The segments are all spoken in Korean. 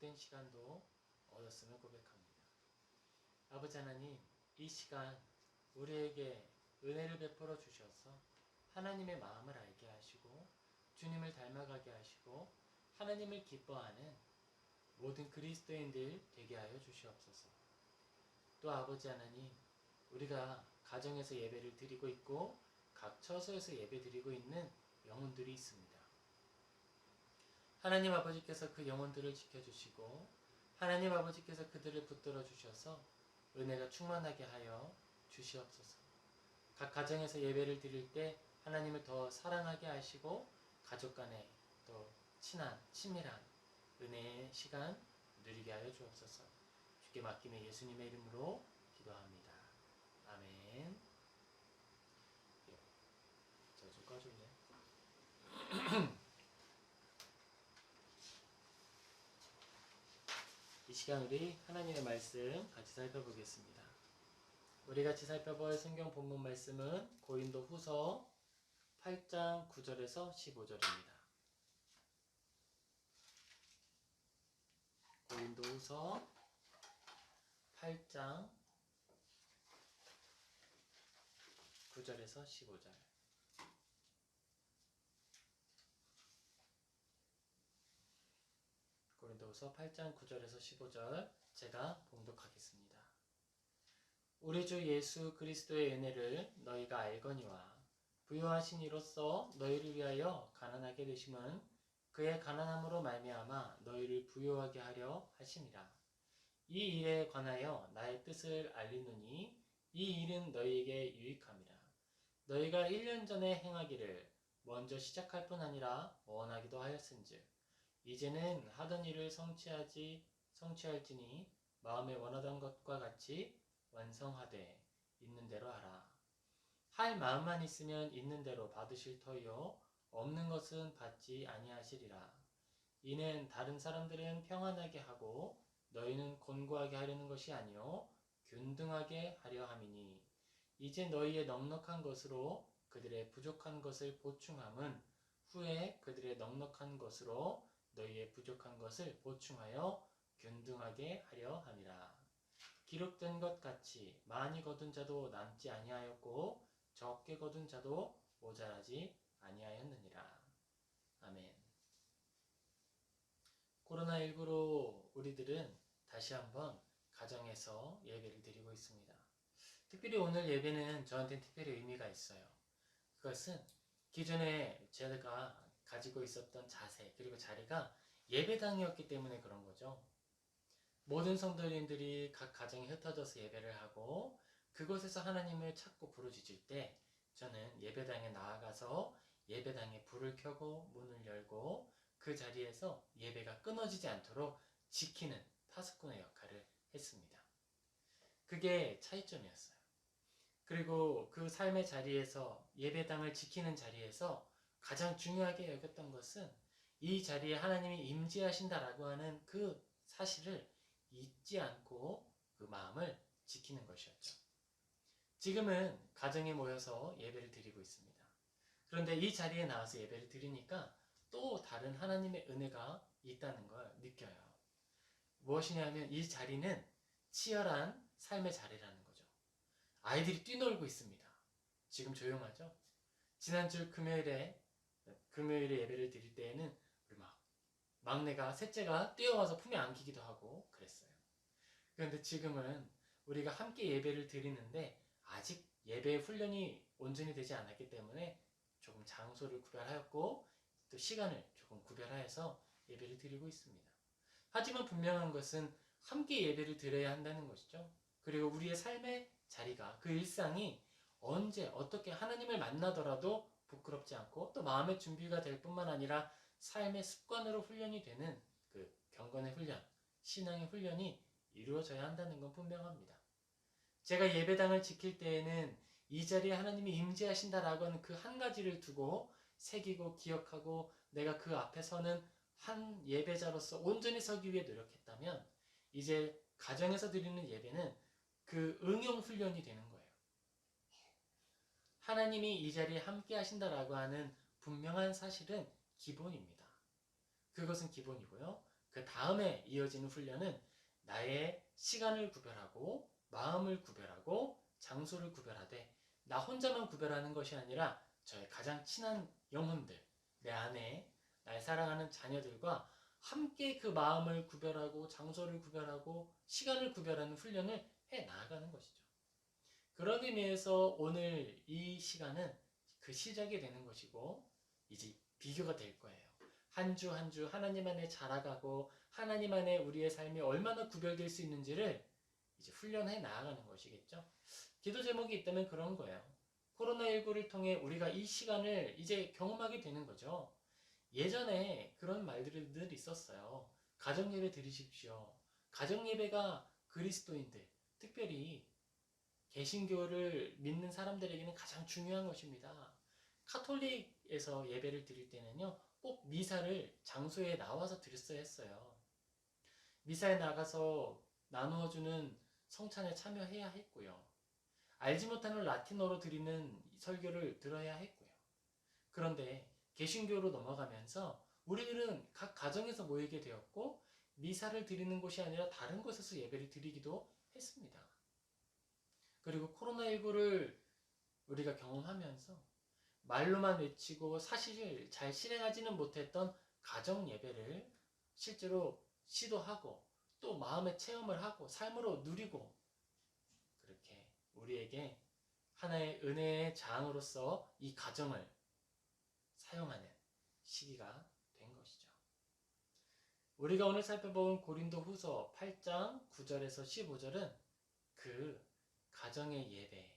복된 시간도 얻었음을 고백합니다. 아버지 하나님, 이 시간 우리에게 은혜를 베풀어 주셔서 하나님의 마음을 알게 하시고 주님을 닮아가게 하시고 하나님을 기뻐하는 모든 그리스도인들 되게 하여 주시옵소서. 또 아버지 하나님, 우리가 가정에서 예배를 드리고 있고 각 처소에서 예배 드리고 있는 영혼들이 있습니다. 하나님 아버지께서 그 영혼들을 지켜주시고 하나님 아버지께서 그들을 붙들어 주셔서 은혜가 충만하게 하여 주시옵소서. 각 가정에서 예배를 드릴 때 하나님을 더 사랑하게 하시고 가족 간에 또 친밀한 은혜의 시간 누리게 하여 주옵소서. 주께 맡기며 예수님의 이름으로 기도합니다. 아멘. 저 좀 꺼줄래? 이 시간 우리 하나님의 말씀 같이 살펴보겠습니다. 우리 같이 살펴볼 성경 본문 말씀은 고린도 후서 8장 9절에서 15절입니다. 고린도 후서 8장 9절에서 15절. 고린도후서 8장 9절에서 15절 제가 봉독하겠습니다. 우리 주 예수 그리스도의 은혜를 너희가 알거니와 부요하신 이로써 너희를 위하여 가난하게 되심은 그의 가난함으로 말미암아 너희를 부요하게 하려 하심이라. 이 일에 관하여 나의 뜻을 알리노니 이 일은 너희에게 유익함이라. 너희가 1년 전에 행하기를 먼저 시작할 뿐 아니라 원하기도 하였은즉 이제는 하던 일을 성취할지니 마음에 원하던 것과 같이 완성하되 있는 대로 하라. 할 마음만 있으면 있는 대로 받으실 터이요 없는 것은 받지 아니하시리라. 이는 다른 사람들은 평안하게 하고 너희는 곤고하게 하려는 것이 아니요 균등하게 하려 함이니 이제 너희의 넉넉한 것으로 그들의 부족한 것을 보충함은 후에 그들의 넉넉한 것으로 너희의 부족한 것을 보충하여 균등하게 하려 함이라. 기록된 것 같이 많이 거둔 자도 남지 아니하였고 적게 거둔 자도 모자라지 아니하였느니라. 아멘. 코로나19로 우리들은 다시 한번 가정에서 예배를 드리고 있습니다. 특별히 오늘 예배는 저한테는 특별히 의미가 있어요. 그것은 기존에 제가 가지고 있었던 자세 그리고 자리가 예배당이었기 때문에 그런 거죠. 모든 성도님들이 각 가정에 흩어져서 예배를 하고 그곳에서 하나님을 찾고 부르짖을 때 저는 예배당에 나아가서 예배당에 불을 켜고 문을 열고 그 자리에서 예배가 끊어지지 않도록 지키는 파수꾼의 역할을 했습니다. 그게 차이점이었어요. 그리고 그 삶의 자리에서 예배당을 지키는 자리에서 가장 중요하게 여겼던 것은 이 자리에 하나님이 임재하신다라고 하는 그 사실을 잊지 않고 그 마음을 지키는 것이었죠. 지금은 가정에 모여서 예배를 드리고 있습니다. 그런데 이 자리에 나와서 예배를 드리니까 또 다른 하나님의 은혜가 있다는 걸 느껴요. 무엇이냐면 이 자리는 치열한 삶의 자리라는 거죠. 아이들이 뛰놀고 있습니다. 지금 조용하죠? 지난주 금요일에 예배를 드릴 때에는 우리 막내가 셋째가 뛰어와서 품에 안기기도 하고 그랬어요. 그런데 지금은 우리가 함께 예배를 드리는데 아직 예배 훈련이 온전히 되지 않았기 때문에 조금 장소를 구별하였고 또 시간을 조금 구별하여서 예배를 드리고 있습니다. 하지만 분명한 것은 함께 예배를 드려야 한다는 것이죠. 그리고 우리의 삶의 자리가 그 일상이 언제 어떻게 하나님을 만나더라도 부끄럽지 않고 또 마음의 준비가 될 뿐만 아니라 삶의 습관으로 훈련이 되는 그 경건의 훈련, 신앙의 훈련이 이루어져야 한다는 건 분명합니다. 제가 예배당을 지킬 때에는 이 자리에 하나님이 임재하신다라고 하는 그 한 가지를 두고 새기고 기억하고 내가 그 앞에 서는 한 예배자로서 온전히 서기 위해 노력했다면 이제 가정에서 드리는 예배는 그 응용 훈련이 되는 거예요. 하나님이 이 자리에 함께 하신다라고 하는 분명한 사실은 기본입니다. 그것은 기본이고요. 그 다음에 이어지는 훈련은 나의 시간을 구별하고 마음을 구별하고 장소를 구별하되 나 혼자만 구별하는 것이 아니라 저의 가장 친한 영혼들, 내 아내, 나의 사랑하는 자녀들과 함께 그 마음을 구별하고 장소를 구별하고 시간을 구별하는 훈련을 해 나아가는 것이죠. 그런 의미에서 오늘 이 시간은 그 시작이 되는 것이고 이제 비교가 될 거예요. 한 주 한 주 하나님 안에 자라가고 하나님 안에 우리의 삶이 얼마나 구별될 수 있는지를 이제 훈련해 나아가는 것이겠죠. 기도 제목이 있다면 그런 거예요. 코로나19를 통해 우리가 이 시간을 이제 경험하게 되는 거죠. 예전에 그런 말들이 늘 있었어요. 가정예배 드리십시오. 가정예배가 그리스도인들, 특별히 개신교를 믿는 사람들에게는 가장 중요한 것입니다. 카톨릭에서 예배를 드릴 때는요, 꼭 미사를 장소에 나와서 드렸어야 했어요. 미사에 나가서 나누어주는 성찬에 참여해야 했고요. 알지 못하는 라틴어로 드리는 설교를 들어야 했고요. 그런데 개신교로 넘어가면서 우리들은 각 가정에서 모이게 되었고 미사를 드리는 곳이 아니라 다른 곳에서 예배를 드리기도 했습니다. 그리고 코로나19를 우리가 경험하면서 말로만 외치고 사실 잘 실행하지는 못했던 가정 예배를 실제로 시도하고 또 마음의 체험을 하고 삶으로 누리고 그렇게 우리에게 하나의 은혜의 장으로서 이 가정을 사용하는 시기가 된 것이죠. 우리가 오늘 살펴본 고린도 후서 8장 9절에서 15절은 그 가정의 예배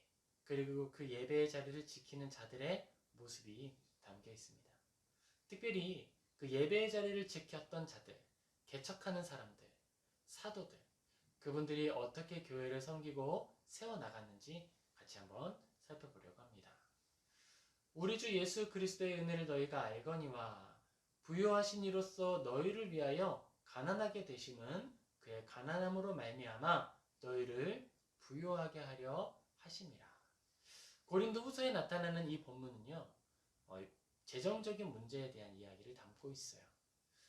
그리고 그 예배의 자리를 지키는 자들의 모습이 담겨 있습니다. 특별히 그 예배의 자리를 지켰던 자들, 개척하는 사람들, 사도들, 그분들이 어떻게 교회를 섬기고 세워나갔는지 같이 한번 살펴보려고 합니다. 우리 주 예수 그리스도의 은혜를 너희가 알거니와 부요하신 이로써 너희를 위하여 가난하게 되심은 그의 가난함으로 말미암아 너희를 부요하게 하려 하심이라. 고린도 후서에 나타나는 이 본문은요, 재정적인 문제에 대한 이야기를 담고 있어요.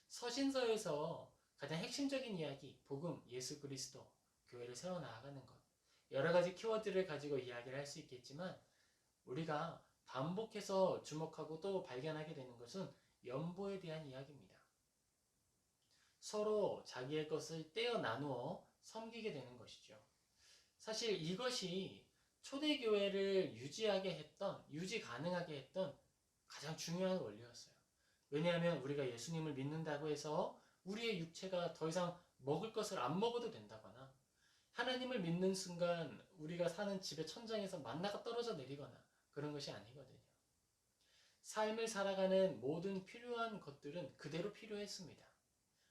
서신서에서 가장 핵심적인 이야기, 복음, 예수 그리스도, 교회를 세워나가는 것, 여러 가지 키워드를 가지고 이야기를 할 수 있겠지만 우리가 반복해서 주목하고 또 발견하게 되는 것은 연보에 대한 이야기입니다. 서로 자기의 것을 떼어 나누어 섬기게 되는 것이죠. 사실 이것이 초대교회를 유지 가능하게 했던 가장 중요한 원리였어요. 왜냐하면 우리가 예수님을 믿는다고 해서 우리의 육체가 더 이상 먹을 것을 안 먹어도 된다거나 하나님을 믿는 순간 우리가 사는 집의 천장에서 만나가 떨어져 내리거나 그런 것이 아니거든요. 삶을 살아가는 모든 필요한 것들은 그대로 필요했습니다.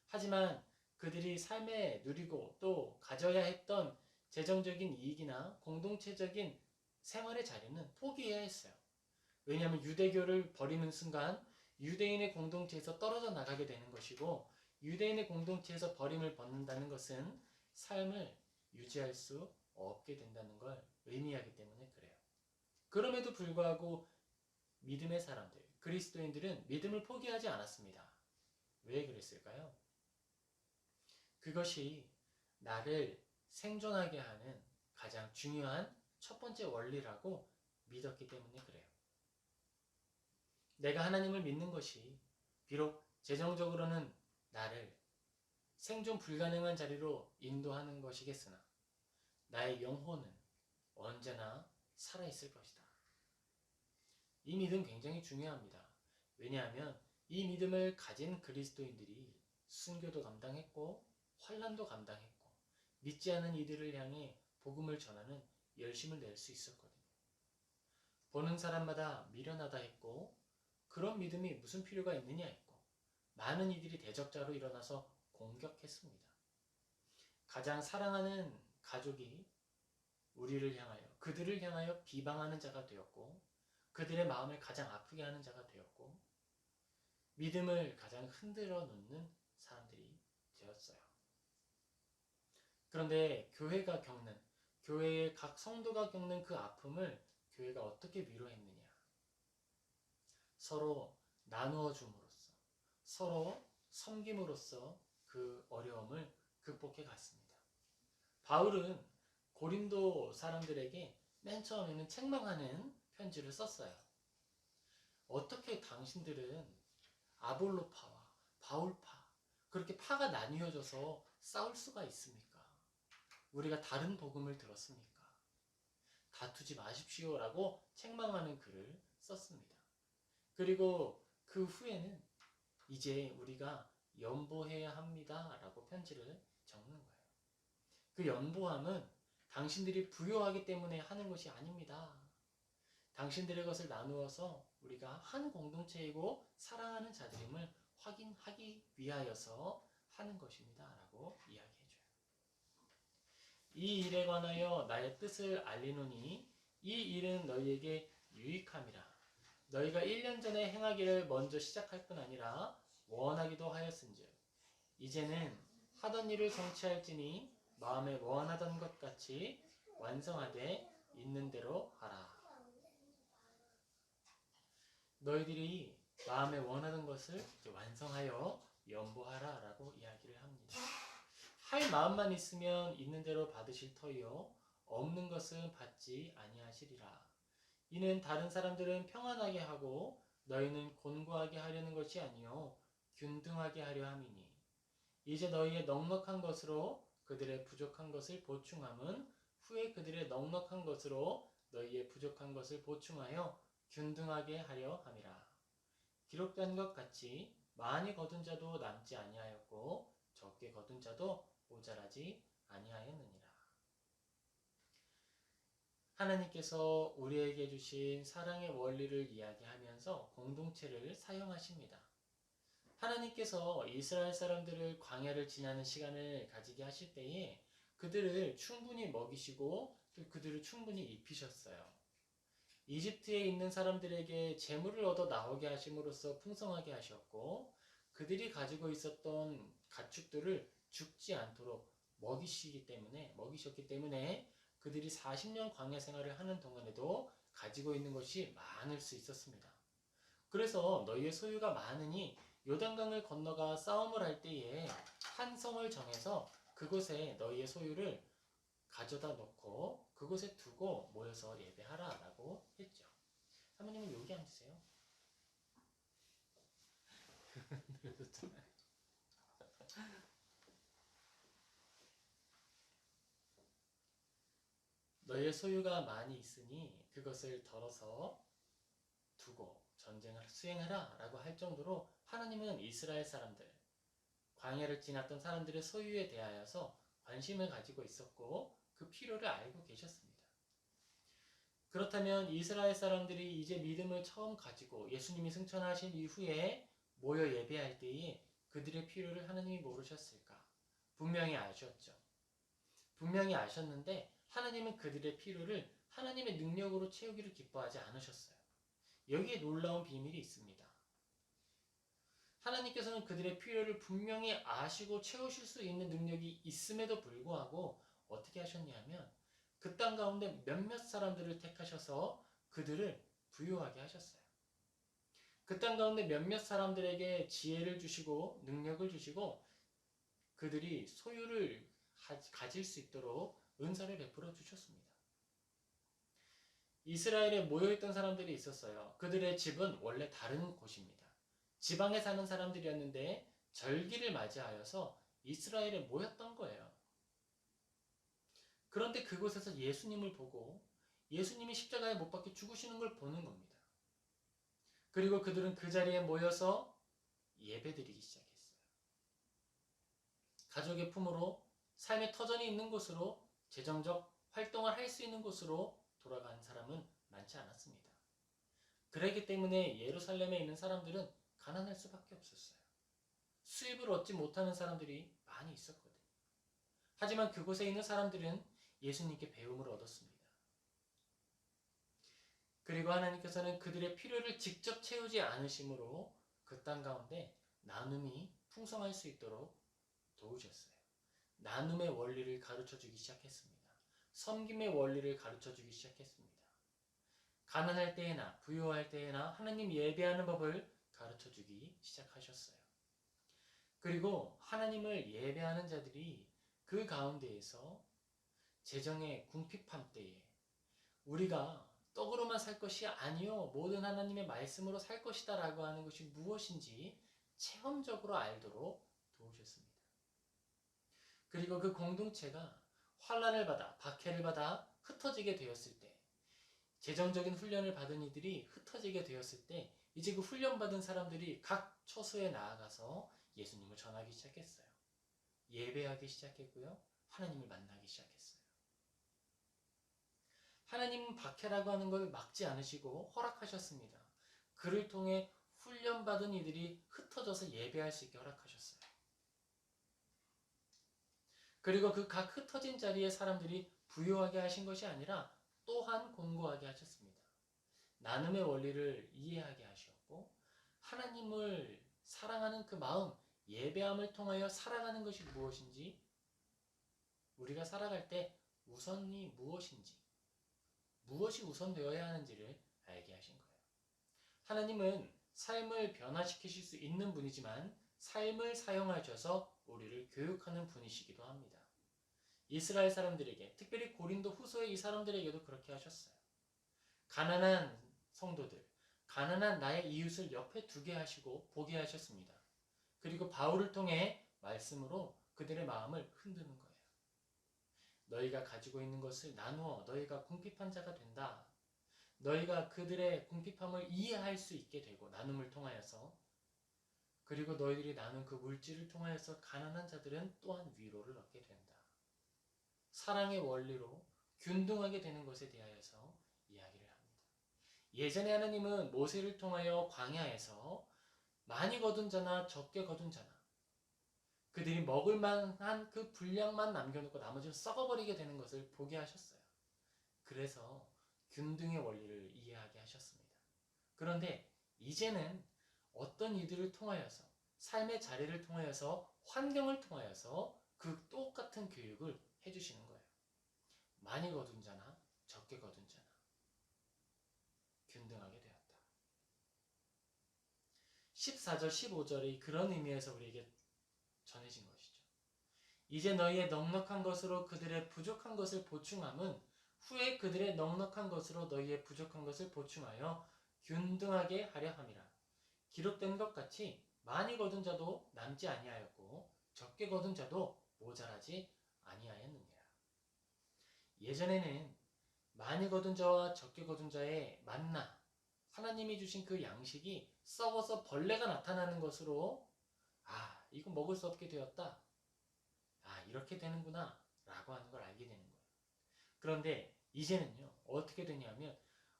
하지만 그들이 삶에 누리고 또 가져야 했던 재정적인 이익이나 공동체적인 생활의 자리는 포기해야 했어요. 왜냐하면 유대교를 버리는 순간 유대인의 공동체에서 떨어져 나가게 되는 것이고 유대인의 공동체에서 버림을 받는다는 것은 삶을 유지할 수 없게 된다는 걸 의미하기 때문에 그래요. 그럼에도 불구하고 믿음의 사람들, 그리스도인들은 믿음을 포기하지 않았습니다. 왜 그랬을까요? 그것이 나를 생존하게 하는 가장 중요한 첫 번째 원리라고 믿었기 때문에 그래요. 내가 하나님을 믿는 것이 비록 재정적으로는 나를 생존 불가능한 자리로 인도하는 것이겠으나 나의 영혼은 언제나 살아있을 것이다. 이 믿음 굉장히 중요합니다. 왜냐하면 이 믿음을 가진 그리스도인들이 순교도 감당했고 환난도 감당했고 믿지 않은 이들을 향해 복음을 전하는 열심을 낼 수 있었거든요. 보는 사람마다 미련하다 했고 그런 믿음이 무슨 필요가 있느냐 했고 많은 이들이 대적자로 일어나서 공격했습니다. 가장 사랑하는 가족이 우리를 향하여 그들을 향하여 비방하는 자가 되었고 그들의 마음을 가장 아프게 하는 자가 되었고 믿음을 가장 흔들어 놓는 사람들이 되었어요. 그런데 교회의 각 성도가 겪는 그 아픔을 교회가 어떻게 위로했느냐? 서로 나누어 줌으로써 서로 섬김으로써 그 어려움을 극복해 갔습니다. 바울은 고린도 사람들에게 맨 처음에는 책망하는 편지를 썼어요. 어떻게 당신들은 아볼로파와 바울파 그렇게 파가 나뉘어져서 싸울 수가 있습니까? 우리가 다른 복음을 들었습니까? 다투지 마십시오라고 책망하는 글을 썼습니다. 그리고 그 후에는 이제 우리가 연보해야 합니다라고 편지를 적는 거예요. 그 연보함은 당신들이 부요하기 때문에 하는 것이 아닙니다. 당신들의 것을 나누어서 우리가 한 공동체이고 사랑하는 자들임을 확인하기 위하여서 하는 것입니다. 라고 이야기해줘요. 이 일에 관하여 나의 뜻을 알리노니 이 일은 너희에게 유익함이라. 너희가 1년 전에 행하기를 먼저 시작할 뿐 아니라 원하기도 하였은즉 이제는 하던 일을 성취할지니 마음에 원하던 것 같이 완성하되 있는 대로 하라. 너희들이 마음에 원하던 것을 완성하여 연보하라 라고 이야기를 합니다. 할 마음만 있으면 있는 대로 받으실 터이요 없는 것은 받지 아니하시리라. 이는 다른 사람들은 평안하게 하고 너희는 곤고하게 하려는 것이 아니요 균등하게 하려 함이니 이제 너희의 넉넉한 것으로 그들의 부족한 것을 보충함은 후에 그들의 넉넉한 것으로 너희의 부족한 것을 보충하여 균등하게 하려 함이라. 기록된 것 같이 많이 거둔 자도 남지 아니하였고 적게 거둔 자도 모자라지 아니하였느니라. 하나님께서 우리에게 주신 사랑의 원리를 이야기하면서 공동체를 사용하십니다. 하나님께서 이스라엘 사람들을 광야를 지나는 시간을 가지게 하실 때에 그들을 충분히 먹이시고 또 그들을 충분히 입히셨어요. 이집트에 있는 사람들에게 재물을 얻어 나오게 하심으로써 풍성하게 하셨고 그들이 가지고 있었던 가축들을 죽지 않도록 먹이셨기 때문에 그들이 40년 광야 생활을 하는 동안에도 가지고 있는 것이 많을 수 있었습니다. 그래서 너희의 소유가 많으니 요단강을 건너가 싸움을 할 때에 한 성을 정해서 그곳에 너희의 소유를 가져다 놓고 그곳에 두고 모여서 예배하라 라고 했죠. 사모님은 여기 앉으세요. 너희의 소유가 많이 있으니 그것을 덜어서 두고 전쟁을 수행하라 라고 할 정도로 하나님은 이스라엘 사람들, 광야를 지났던 사람들의 소유에 대하여서 관심을 가지고 있었고 그 필요를 알고 계셨습니다. 그렇다면 이스라엘 사람들이 이제 믿음을 처음 가지고 예수님이 승천하신 이후에 모여 예배할 때에 그들의 필요를 하나님이 모르셨을까? 분명히 아셨죠. 분명히 아셨는데 하나님은 그들의 필요를 하나님의 능력으로 채우기를 기뻐하지 않으셨어요. 여기에 놀라운 비밀이 있습니다. 하나님께서는 그들의 필요를 분명히 아시고 채우실 수 있는 능력이 있음에도 불구하고 어떻게 하셨냐면 그 땅 가운데 몇몇 사람들을 택하셔서 그들을 부유하게 하셨어요. 그 땅 가운데 몇몇 사람들에게 지혜를 주시고 능력을 주시고 그들이 소유를 가질 수 있도록 은사를 베풀어 주셨습니다. 이스라엘에 모여있던 사람들이 있었어요. 그들의 집은 원래 다른 곳입니다. 지방에 사는 사람들이었는데 절기를 맞이하여서 이스라엘에 모였던 거예요. 그런데 그곳에서 예수님을 보고 예수님이 십자가에 못 박혀 죽으시는 걸 보는 겁니다. 그리고 그들은 그 자리에 모여서 예배드리기 시작했어요. 가족의 품으로 삶의 터전이 있는 곳으로 재정적 활동을 할 수 있는 곳으로 돌아간 사람은 많지 않았습니다. 그렇기 때문에 예루살렘에 있는 사람들은 가난할 수밖에 없었어요. 수입을 얻지 못하는 사람들이 많이 있었거든요. 하지만 그곳에 있는 사람들은 예수님께 배움을 얻었습니다. 그리고 하나님께서는 그들의 필요를 직접 채우지 않으심으로 그 땅 가운데 나눔이 풍성할 수 있도록 도우셨어요. 나눔의 원리를 가르쳐주기 시작했습니다. 섬김의 원리를 가르쳐주기 시작했습니다. 가난할 때에나 부유할 때에나 하나님 예배하는 법을 가르쳐주기 시작하셨어요. 그리고 하나님을 예배하는 자들이 그 가운데에서 재정의 궁핍함 때에 우리가 떡으로만 살 것이 아니요 모든 하나님의 말씀으로 살 것이다 라고 하는 것이 무엇인지 체험적으로 알도록 도우셨습니다. 그리고 그 공동체가 환난을 받아 박해를 받아 흩어지게 되었을 때 재정적인 훈련을 받은 이들이 흩어지게 되었을 때 이제 그 훈련받은 사람들이 각 처소에 나아가서 예수님을 전하기 시작했어요. 예배하기 시작했고요. 하나님을 만나기 시작했어요. 하나님은 박해라고 하는 걸 막지 않으시고 허락하셨습니다. 그를 통해 훈련받은 이들이 흩어져서 예배할 수 있게 허락하셨어요. 그리고 그 각 흩어진 자리에 사람들이 부유하게 하신 것이 아니라 또한 곤고하게 하셨습니다. 나눔의 원리를 이해하게 하셨고 하나님을 사랑하는 그 마음, 예배함을 통하여 살아가는 것이 무엇인지 우리가 살아갈 때 우선이 무엇인지 무엇이 우선되어야 하는지를 알게 하신 거예요. 하나님은 삶을 변화시키실 수 있는 분이지만 삶을 사용하셔서 우리를 교육하는 분이시기도 합니다. 이스라엘 사람들에게, 특별히 고린도 후서의 이 사람들에게도 그렇게 하셨어요. 가난한 성도들, 가난한 나의 이웃을 옆에 두게 하시고 보게 하셨습니다. 그리고 바울을 통해 말씀으로 그들의 마음을 흔드는 거예요. 너희가 가지고 있는 것을 나누어 너희가 궁핍한 자가 된다. 너희가 그들의 궁핍함을 이해할 수 있게 되고 나눔을 통하여서 그리고 너희들이 나눈 그 물질을 통하여서 가난한 자들은 또한 위로를 얻게 된다. 사랑의 원리로 균등하게 되는 것에 대하여서 이야기를 합니다. 예전에 하나님은 모세를 통하여 광야에서 많이 거둔 자나 적게 거둔 자나 그들이 먹을 만한 그 분량만 남겨놓고 나머지는 썩어버리게 되는 것을 보게 하셨어요. 그래서 균등의 원리를 이해하게 하셨습니다. 그런데 이제는 어떤 이들을 통하여서 삶의 자리를 통하여서 환경을 통하여서 그 똑같은 교육을 해주시는 거예요. 많이 거둔 자나 적게 거둔 자나 균등하게 되었다. 14절 15절이 그런 의미에서 우리에게 전해진 것이죠. 이제 너희의 넉넉한 것으로 그들의 부족한 것을 보충함은 후에 그들의 넉넉한 것으로 너희의 부족한 것을 보충하여 균등하게 하려 함이라. 기록된 것 같이 많이 거둔 자도 남지 아니하였고 적게 거둔 자도 모자라지 아니하였느니라. 예전에는 많이 거둔 자와 적게 거둔 자의 만나, 하나님이 주신 그 양식이 썩어서 벌레가 나타나는 것으로 이거 먹을 수 없게 되었다. 이렇게 되는구나 라고 하는 걸 알게 되는 거예요. 그런데 이제는요 어떻게 되냐면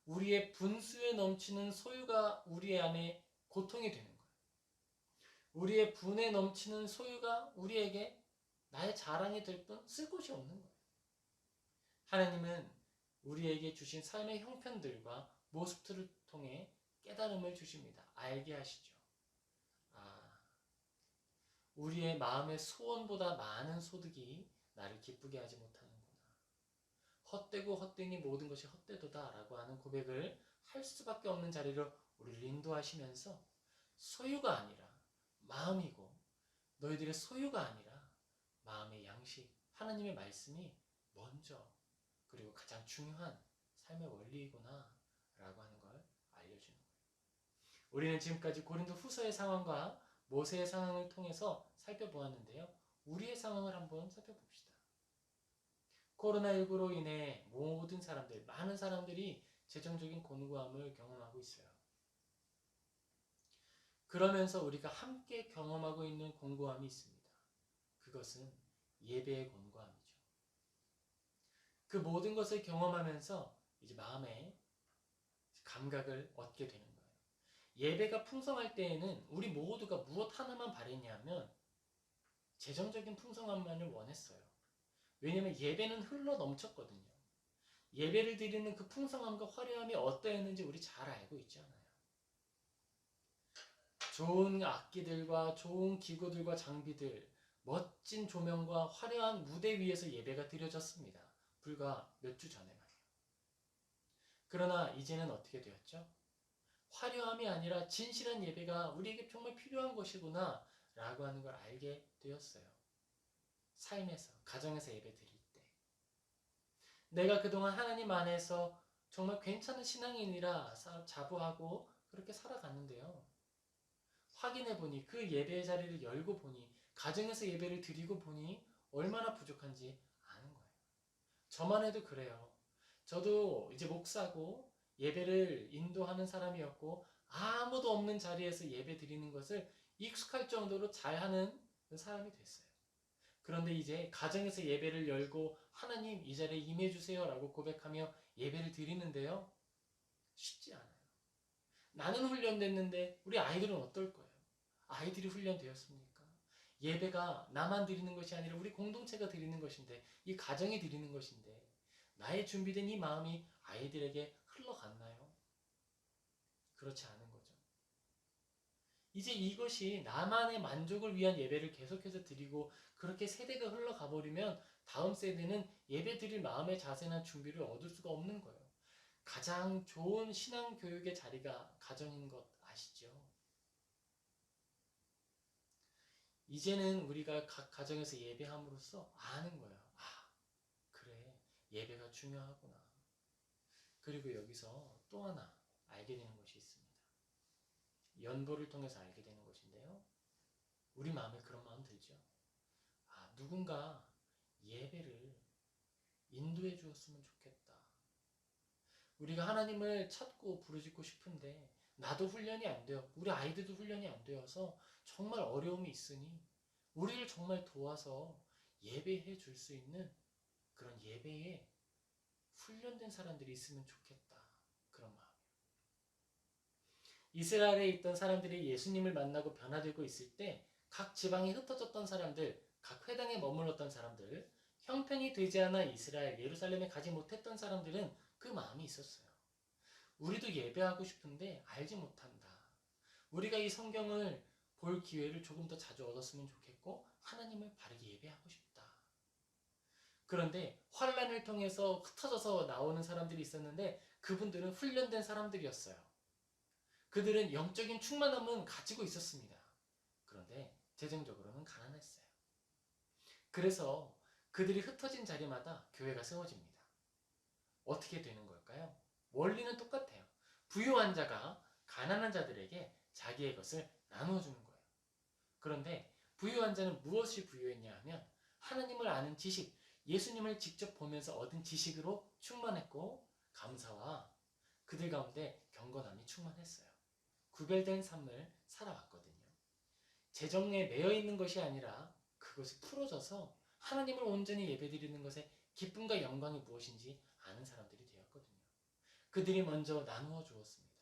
우리의 분수에 넘치는 소유가 우리 안에 고통이 되는 거예요. 우리의 분에 넘치는 소유가 우리에게 나의 자랑이 될 뿐 쓸 곳이 없는 거예요. 하나님은 우리에게 주신 삶의 형편들과 모습들을 통해 깨달음을 주십니다. 알게 하시죠. 우리의 마음의 소원보다 많은 소득이 나를 기쁘게 하지 못하는구나. 헛되고 헛되니 모든 것이 헛되도다 라고 하는 고백을 할 수밖에 없는 자리로 우리를 인도하시면서 소유가 아니라 마음이고 너희들의 소유가 아니라 마음의 양식, 하나님의 말씀이 먼저 그리고 가장 중요한 삶의 원리이구나 라고 하는 걸 알려주는 거예요. 우리는 지금까지 고린도 후서의 상황과 모세의 상황을 통해서 살펴보았는데요. 우리의 상황을 한번 살펴봅시다. 코로나19로 인해 모든 사람들, 많은 사람들이 재정적인 곤고함을 경험하고 있어요. 그러면서 우리가 함께 경험하고 있는 곤고함이 있습니다. 그것은 예배의 곤고함이죠. 그 모든 것을 경험하면서 이제 마음의 감각을 얻게 되는 거예요. 예배가 풍성할 때에는 우리 모두가 무엇 하나만 바랬냐면 재정적인 풍성함만을 원했어요. 왜냐하면 예배는 흘러 넘쳤거든요. 예배를 드리는 그 풍성함과 화려함이 어떠했는지 우리 잘 알고 있잖아요. 좋은 악기들과 좋은 기구들과 장비들, 멋진 조명과 화려한 무대 위에서 예배가 드려졌습니다. 불과 몇 주 전에 말이에요. 그러나 이제는 어떻게 되었죠? 화려함이 아니라 진실한 예배가 우리에게 정말 필요한 것이구나 라고 하는 걸 알게 되었어요. 삶에서, 가정에서 예배 드릴 때. 내가 그동안 하나님 안에서 정말 괜찮은 신앙인이라 자부하고 그렇게 살아갔는데요. 확인해보니 그 예배 자리를 열고 보니 가정에서 예배를 드리고 보니 얼마나 부족한지 아는 거예요. 저만 해도 그래요. 저도 이제 목사고 예배를 인도하는 사람이었고 아무도 없는 자리에서 예배 드리는 것을 익숙할 정도로 잘하는 사람이 됐어요. 그런데 이제 가정에서 예배를 열고 하나님 이 자리에 임해주세요 라고 고백하며 예배를 드리는데요. 쉽지 않아요. 나는 훈련됐는데 우리 아이들은 어떨 거예요? 아이들이 훈련되었습니까? 예배가 나만 드리는 것이 아니라 우리 공동체가 드리는 것인데, 이 가정이 드리는 것인데 나의 준비된 이 마음이 아이들에게 흘러갔나요? 그렇지 않은 거죠. 이제 이것이 나만의 만족을 위한 예배를 계속해서 드리고 그렇게 세대가 흘러가 버리면 다음 세대는 예배 드릴 마음의 자세나 준비를 얻을 수가 없는 거예요. 가장 좋은 신앙 교육의 자리가 가정인 것 아시죠? 이제는 우리가 각 가정에서 예배함으로써 아는 거예요. 아, 그래. 예배가 중요하구나. 그리고 여기서 또 하나 알게 되는 것이 있습니다. 연보를 통해서 알게 되는 것인데요. 우리 마음에 그런 마음 들죠? 아, 누군가 예배를 인도해 주었으면 좋겠다. 우리가 하나님을 찾고 부르짖고 싶은데 나도 훈련이 안 되었고 우리 아이들도 훈련이 안 되어서 정말 어려움이 있으니 우리를 정말 도와서 예배해 줄 수 있는 그런 예배에 훈련된 사람들이 있으면 좋겠다. 그런 마음이에요. 이스라엘에 있던 사람들이 예수님을 만나고 변화되고 있을 때 각 지방에 흩어졌던 사람들, 각 회당에 머물렀던 사람들, 형편이 되지 않아 이스라엘, 예루살렘에 가지 못했던 사람들은 그 마음이 있었어요. 우리도 예배하고 싶은데 알지 못한다. 우리가 이 성경을 볼 기회를 조금 더 자주 얻었으면 좋겠고 하나님을 바르게 예배하고 싶다. 그런데 환란을 통해서 흩어져서 나오는 사람들이 있었는데 그분들은 훈련된 사람들이었어요. 그들은 영적인 충만함은 가지고 있었습니다. 그런데 재정적으로는 가난했어요. 그래서 그들이 흩어진 자리마다 교회가 세워집니다. 어떻게 되는 걸까요? 원리는 똑같아요. 부유한 자가 가난한 자들에게 자기의 것을 나누어 주는 거예요. 그런데 부유한 자는 무엇이 부유했냐 하면 하나님을 아는 지식, 예수님을 직접 보면서 얻은 지식으로 충만했고 감사와 그들 가운데 경건함이 충만했어요. 구별된 삶을 살아왔거든요. 재정에 매여 있는 것이 아니라 그것이 풀어져서 하나님을 온전히 예배드리는 것에 기쁨과 영광이 무엇인지 아는 사람들이 되었거든요. 그들이 먼저 나누어 주었습니다.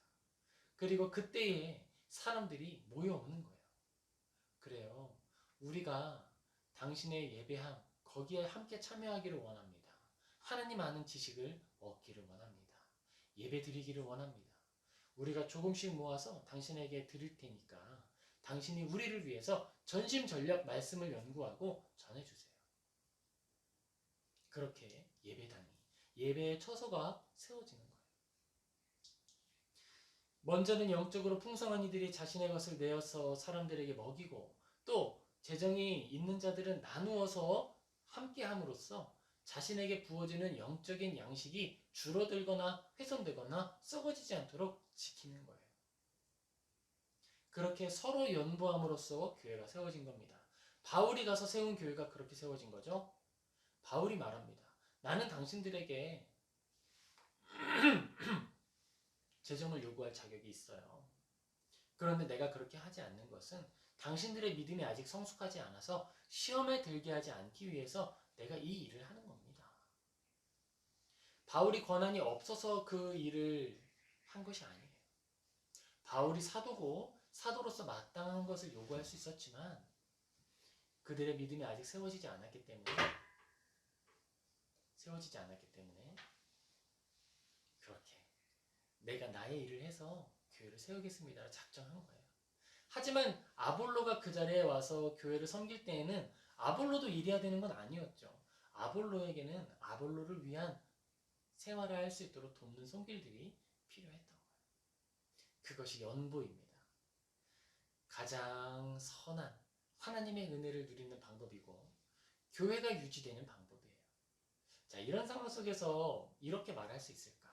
그리고 그때에 사람들이 모여오는 거예요. 그래요. 우리가 당신의 예배함, 거기에 함께 참여하기를 원합니다. 하나님 아는 지식을 얻기를 원합니다. 예배 드리기를 원합니다. 우리가 조금씩 모아서 당신에게 드릴 테니까 당신이 우리를 위해서 전심전력 말씀을 연구하고 전해주세요. 그렇게 예배당이, 예배의 처소가 세워지는 거예요. 먼저는 영적으로 풍성한 이들이 자신의 것을 내어서 사람들에게 먹이고 또 재정이 있는 자들은 나누어서 함께 함으로써 자신에게 부어지는 영적인 양식이 줄어들거나 훼손되거나 썩어지지 않도록 지키는 거예요. 그렇게 서로 연보함으로써 교회가 세워진 겁니다. 바울이 가서 세운 교회가 그렇게 세워진 거죠. 바울이 말합니다. 나는 당신들에게 재정을 요구할 자격이 있어요. 그런데 내가 그렇게 하지 않는 것은 당신들의 믿음이 아직 성숙하지 않아서 시험에 들게 하지 않기 위해서 내가 이 일을 하는 겁니다. 바울이 권한이 없어서 그 일을 한 것이 아니에요. 바울이 사도고 사도로서 마땅한 것을 요구할 수 있었지만 그들의 믿음이 아직 세워지지 않았기 때문에 그렇게 내가 나의 일을 해서 교회를 세우겠습니다 작정한 거예요. 하지만 아볼로가 그 자리에 와서 교회를 섬길 때에는 아볼로도 일해야 되는 건 아니었죠. 아볼로에게는 아볼로를 위한 생활을 할 수 있도록 돕는 손길들이 필요했던 거예요. 그것이 연보입니다. 가장 선한 하나님의 은혜를 누리는 방법이고 교회가 유지되는 방법이에요. 자, 이런 상황 속에서 이렇게 말할 수 있을까?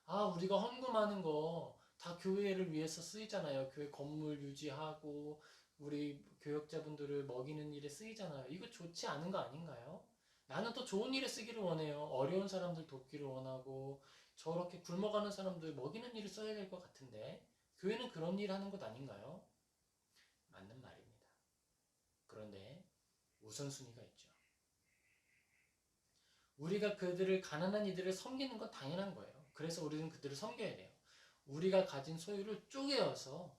아, 우리가 헌금하는 거 다 교회를 위해서 쓰이잖아요. 교회 건물 유지하고 우리 교역자분들을 먹이는 일에 쓰이잖아요. 이거 좋지 않은 거 아닌가요? 나는 또 좋은 일에 쓰기를 원해요. 어려운 사람들 돕기를 원하고 저렇게 굶어가는 사람들 먹이는 일을 써야 될 것 같은데 교회는 그런 일 하는 것 아닌가요? 맞는 말입니다. 그런데 우선순위가 있죠. 우리가 그들을 가난한 이들을 섬기는 건 당연한 거예요. 그래서 우리는 그들을 섬겨야 돼요. 우리가 가진 소유를 쪼개어서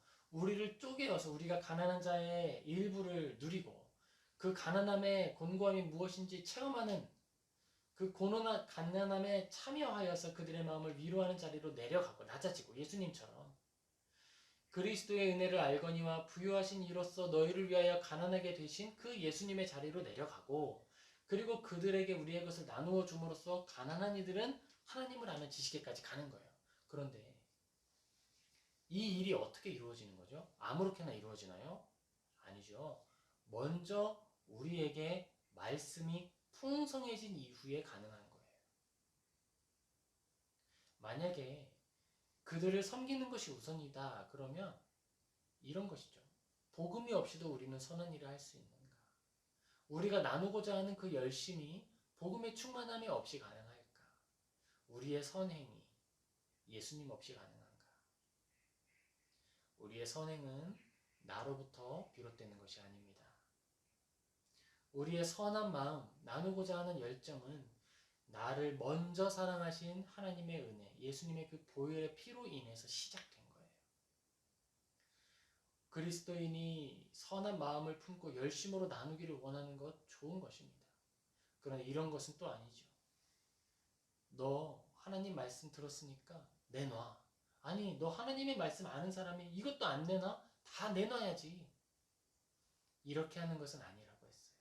우리가 가난한 자의 일부를 누리고 그 가난함의 곤고함이 무엇인지 체험하는 그 고난한 가난함에 참여하여서 그들의 마음을 위로하는 자리로 내려가고 낮아지고 예수님처럼 그리스도의 은혜를 알거니와 부유하신 이로써 너희를 위하여 가난하게 되신 그 예수님의 자리로 내려가고 그리고 그들에게 우리의 것을 나누어 줌으로써 가난한 이들은 하나님을 아는 지식에까지 가는 거예요. 그런데 이 일이 어떻게 이루어지는 거죠? 아무렇게나 이루어지나요? 아니죠. 먼저 우리에게 말씀이 풍성해진 이후에 가능한 거예요. 만약에 그들을 섬기는 것이 우선이다. 그러면 이런 것이죠. 복음이 없이도 우리는 선한 일을 할 수 있는가? 우리가 나누고자 하는 그 열심이 복음의 충만함이 없이 가능할까? 우리의 선행이 예수님 없이 가능한가? 우리의 선행은 나로부터 비롯되는 것이 아닙니다. 우리의 선한 마음, 나누고자 하는 열정은 나를 먼저 사랑하신 하나님의 은혜, 예수님의 그 보혈의 피로 인해서 시작된 거예요. 그리스도인이 선한 마음을 품고 열심으로 나누기를 원하는 것 좋은 것입니다. 그러나 이런 것은 또 아니죠. 너 하나님 말씀 들었으니까 내놔. 아니, 너 하나님의 말씀 아는 사람이 이것도 안 내놔? 다 내놔야지. 이렇게 하는 것은 아니라고 했어요.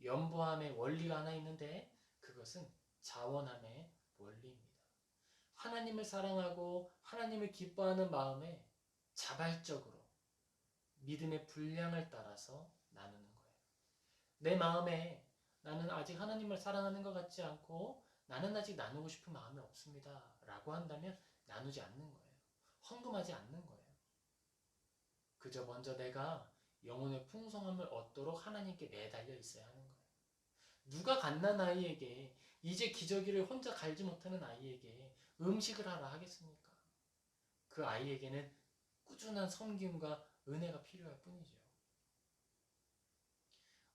연보함의 원리가 하나 있는데 그것은 자원함의 원리입니다. 하나님을 사랑하고 하나님을 기뻐하는 마음에 자발적으로 믿음의 분량을 따라서 나누는 거예요. 내 마음에 나는 아직 하나님을 사랑하는 것 같지 않고 나는 아직 나누고 싶은 마음이 없습니다. 라고 한다면 나누지 않는 거예요. 헌금하지 않는 거예요. 그저 먼저 내가 영혼의 풍성함을 얻도록 하나님께 매달려 있어야 하는 거예요. 누가 갓난 아이에게 이제 기저귀를 혼자 갈지 못하는 아이에게 음식을 하라 하겠습니까? 그 아이에게는 꾸준한 섬김과 은혜가 필요할 뿐이죠.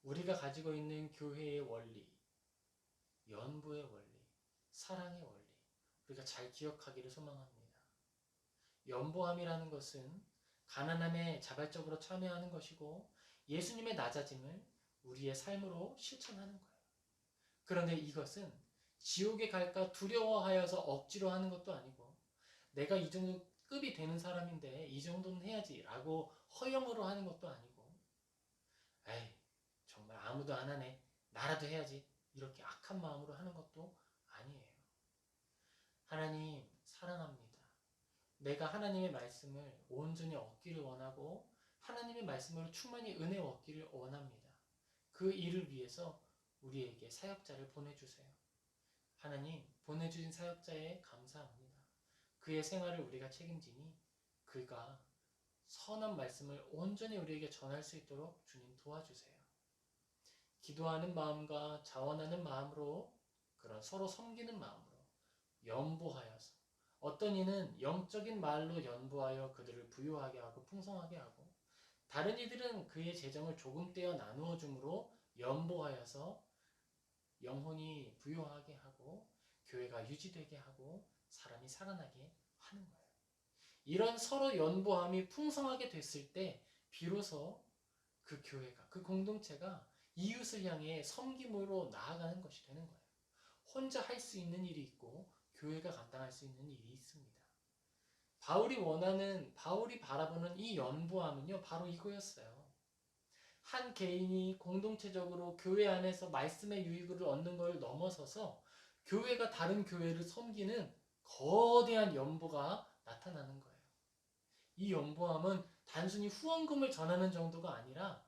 우리가 가지고 있는 교회의 원리, 연부의 원리, 사랑의 원리, 우리가 잘 기억하기를 소망합니다. 연보함이라는 것은 가난함에 자발적으로 참여하는 것이고 예수님의 낮아짐을 우리의 삶으로 실천하는 거예요. 그런데 이것은 지옥에 갈까 두려워하여서 억지로 하는 것도 아니고 내가 이 정도 급이 되는 사람인데 이 정도는 해야지 라고 허영으로 하는 것도 아니고 에이 정말 아무도 안 하네 나라도 해야지 이렇게 악한 마음으로 하는 것도 아니에요. 하나님 사랑합니다. 내가 하나님의 말씀을 온전히 얻기를 원하고 하나님의 말씀으로 충만히 은혜 얻기를 원합니다. 그 일을 위해서 우리에게 사역자를 보내주세요. 하나님 보내주신 사역자에 감사합니다. 그의 생활을 우리가 책임지니 그가 선한 말씀을 온전히 우리에게 전할 수 있도록 주님 도와주세요. 기도하는 마음과 자원하는 마음으로 그런 서로 섬기는 마음으로 연보하여서 어떤 이는 영적인 말로 연보하여 그들을 부유하게 하고 풍성하게 하고 다른 이들은 그의 재정을 조금 떼어 나누어 줌으로 연보하여서 영혼이 부유하게 하고 교회가 유지되게 하고 사람이 살아나게 하는 거예요. 이런 서로 연보함이 풍성하게 됐을 때 비로소 그 교회가 그 공동체가 이웃을 향해 섬김으로 나아가는 것이 되는 거예요. 혼자 할 수 있는 일이 있고 교회가 감당할 수 있는 일이 있습니다. 바울이 바라보는 이 연보함은요, 바로 이거였어요. 한 개인이 공동체적으로 교회 안에서 말씀의 유익을 얻는 걸 넘어서서 교회가 다른 교회를 섬기는 거대한 연보가 나타나는 거예요. 이 연보함은 단순히 후원금을 전하는 정도가 아니라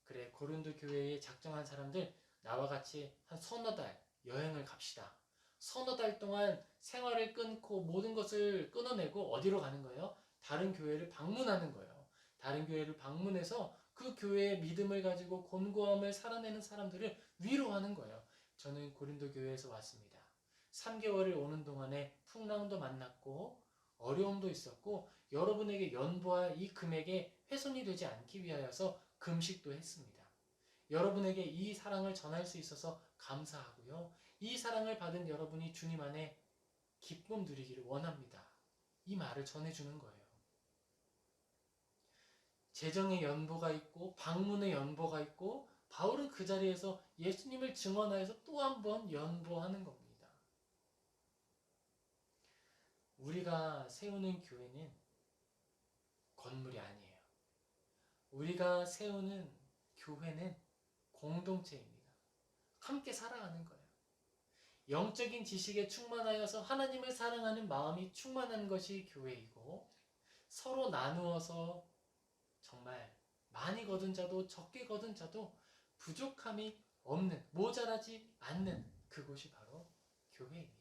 그래, 고린도 교회에 작정한 사람들 나와 같이 한 서너 달 여행을 갑시다. 서너 달 동안 생활을 끊고 모든 것을 끊어내고 어디로 가는 거예요? 다른 교회를 방문하는 거예요. 다른 교회를 방문해서 그 교회의 믿음을 가지고 곤고함을 살아내는 사람들을 위로하는 거예요. 저는 고린도 교회에서 왔습니다. 3개월을 오는 동안에 풍랑도 만났고 어려움도 있었고 여러분에게 연보할 이 금액에 훼손이 되지 않기 위하여서 금식도 했습니다. 여러분에게 이 사랑을 전할 수 있어서 감사하고요. 이 사랑을 받은 여러분이 주님 안에 기쁨 누리기를 원합니다. 이 말을 전해주는 거예요. 재정의 연보가 있고 방문의 연보가 있고 바울은 그 자리에서 예수님을 증언하여서 또 한 번 연보하는 겁니다. 우리가 세우는 교회는 건물이 아니에요. 우리가 세우는 교회는 공동체입니다. 함께 살아가는 거예요. 영적인 지식에 충만하여서 하나님을 사랑하는 마음이 충만한 것이 교회이고 서로 나누어서 정말 많이 거둔 자도 적게 거둔 자도 부족함이 없는, 모자라지 않는 그곳이 바로 교회입니다.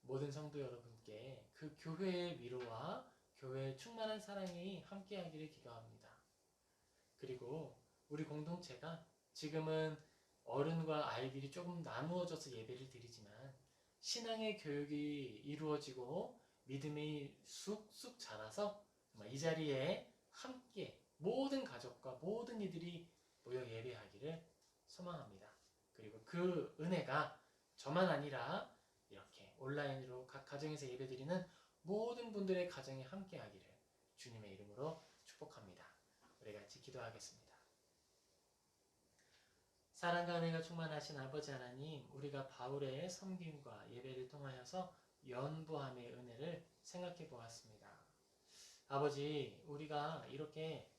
모든 성도 여러분께 그 교회의 위로와 교회의 충만한 사랑이 함께하기를 기도합니다. 그리고 우리 공동체가 지금은 어른과 아이들이 조금 나누어져서 예배를 드리지만 신앙의 교육이 이루어지고 믿음이 쑥쑥 자라서 이 자리에 함께 모든 가족과 모든 이들이 모여 예배하기를 소망합니다. 그리고 그 은혜가 저만 아니라 이렇게 온라인으로 각 가정에서 예배드리는 모든 분들의 가정에 함께하기를 주님의 이름으로 축복합니다. 우리 같이 기도하겠습니다. 사랑과 은혜가 충만하신 아버지 하나님, 우리가 바울의 섬김과 예배를 통하여서 연보함의 은혜를 생각해 보았습니다. 아버지, 우리가 이렇게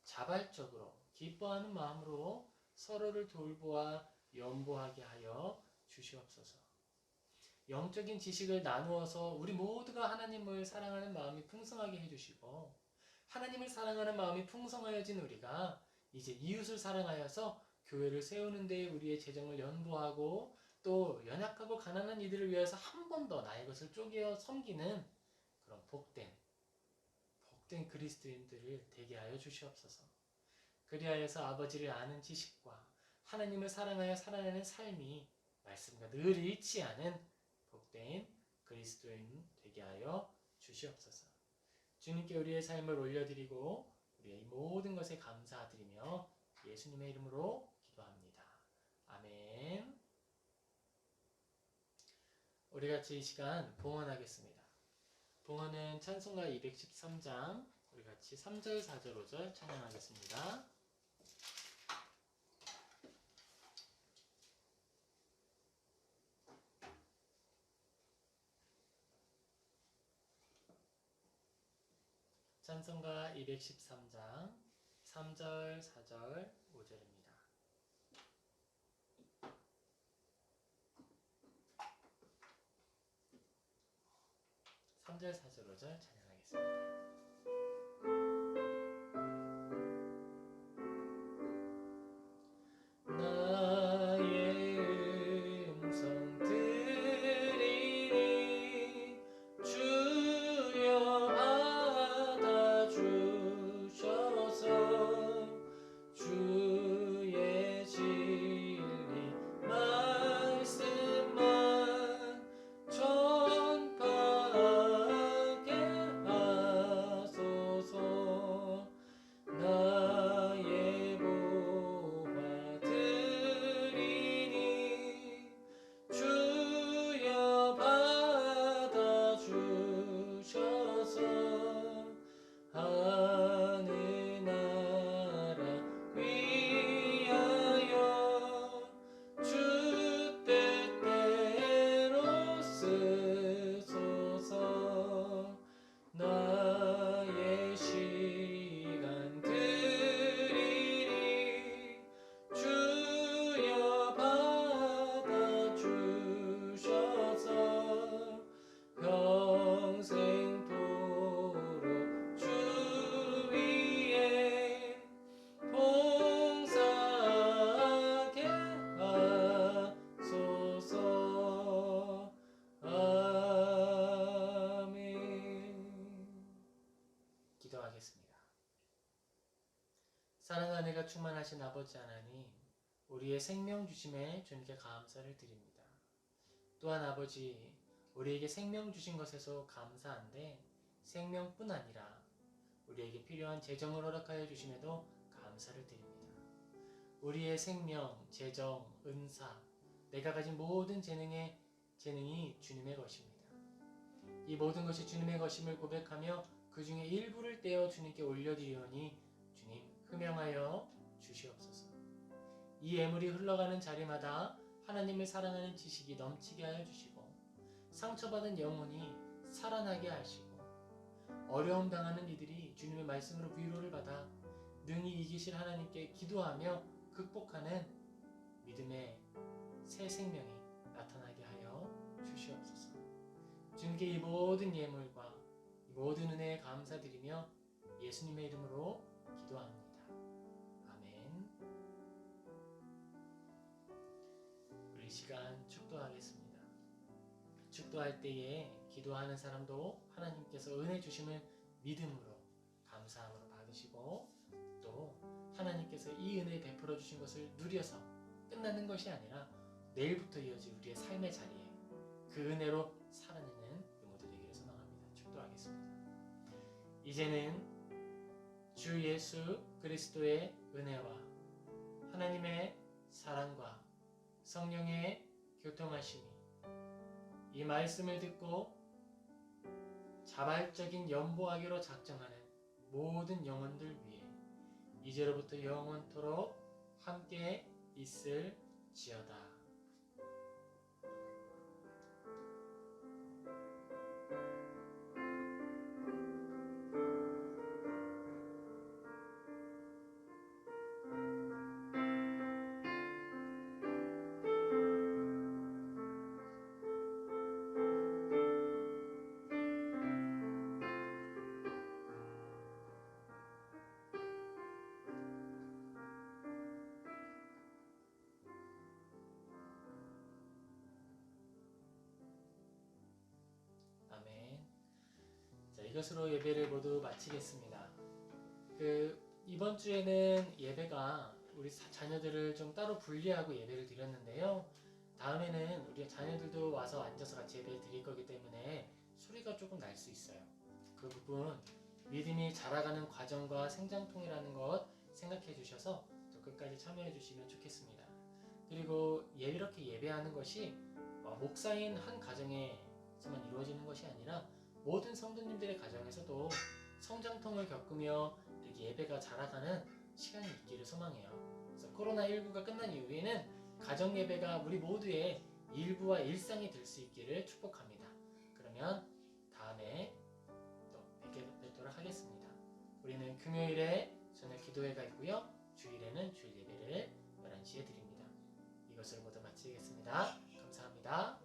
자발적으로 기뻐하는 마음으로 서로를 돌보아 연보하게 하여 주시옵소서. 영적인 지식을 나누어서 우리 모두가 하나님을 사랑하는 마음이 풍성하게 해주시고 하나님을 사랑하는 마음이 풍성하여진 우리가 이제 이웃을 사랑하여서 교회를 세우는 데 우리의 재정을 연보하고 또 연약하고 가난한 이들을 위해서 한 번 더 나의 것을 쪼개어 섬기는 그런 복된 그리스도인들을 되게 하여 주시옵소서. 그리하여서 아버지를 아는 지식과 하나님을 사랑하여 살아내는 삶이 말씀과 늘 잃지 않은 복된 그리스도인 되게 하여 주시옵소서. 주님께 우리의 삶을 올려드리고 우리의 모든 것에 감사드리며 예수님의 이름으로 기도합니다. 아멘. 우리 같이 이 시간 봉헌하겠습니다. 봉헌은 찬송가 213장, 우리 같이 3절, 4절, 5절 찬양하겠습니다. 찬송가 213장 3절, 4절, 5절입니다. 삼 절, 4절, 5절 찬양하겠습니다. 전파하게 사랑과 은혜가 충만하신 아버지 하나님, 우리의 생명 주심에 주님께 감사를 드립니다. 또한 아버지, 우리에게 생명 주신 것에서 감사한데 생명뿐 아니라 우리에게 필요한 재정을 허락하여 주심에도 감사를 드립니다. 우리의 생명, 재정, 은사, 내가 가진 모든 재능이 주님의 것입니다. 이 모든 것이 주님의 것임을 고백하며 그 중에 일부를 떼어 주님께 올려드리오니 주님 흠양하여 주시옵소서. 이 예물이 흘러가는 자리마다 하나님을 사랑하는 지식이 넘치게 하여 주시고 상처받은 영혼이 살아나게 하시고 어려움 당하는 이들이 주님의 말씀으로 위로를 받아 능히 이기실 하나님께 기도하며 극복하는 믿음의 새 생명이 나타나게 하여 주시옵소서. 주님께 이 모든 예물과 이 모든 은혜에 감사드리며 예수님의 이름으로 기도합니다. 아멘. 우리 시간 축도하겠습니다. 축도할 때에 기도하는 사람도 하나님께서 은혜 주심을 믿음으로 감사함으로 받으시고 또 하나님께서 이 은혜 베풀어 주신 것을 누려서 끝나는 것이 아니라 내일부터 이어질 우리의 삶의 자리에 그 은혜로 살아내는 모두 되기를 소망합니다. 축도하겠습니다. 이제는 주 예수 그리스도의 은혜와 하나님의 사랑과 성령의 교통하심이 이 말씀을 듣고 자발적인 연보하기로 작정하는 모든 영혼들 위해 이제로부터 영원토록 함께 있을지어다. 아멘. 자, 이것으로 예배를 모두 마치겠습니다. 이번 주에는 예배가 우리 자녀들을 좀 따로 분리하고 예배를 드렸는데요. 다음에는 우리 자녀들도 와서 앉아서 같이 예배를 드릴 거기 때문에 소리가 조금 날 수 있어요. 그 부분 믿음이 자라가는 과정과 생장통이라는 것 생각해 주셔서 또 끝까지 참여해 주시면 좋겠습니다. 그리고 이렇게 예배하는 것이 목사인 한 가정에서만 이루어지는 것이 아니라 모든 성도님들의 가정에서도 성장통을 겪으며 이렇게 예배가 자라가는 시간이 있기를 소망해요. 그래서 코로나19가 끝난 이후에는 가정 예배가 우리 모두의 일부와 일상이 될 수 있기를 축복합니다. 그러면 다음에 또 뵙도록 하겠습니다. 우리는 금요일에 저녁 기도회가 있고요. 주일에는 주일 예배를 11시에 드립니다. 이것을 모두 마치겠습니다. 감사합니다.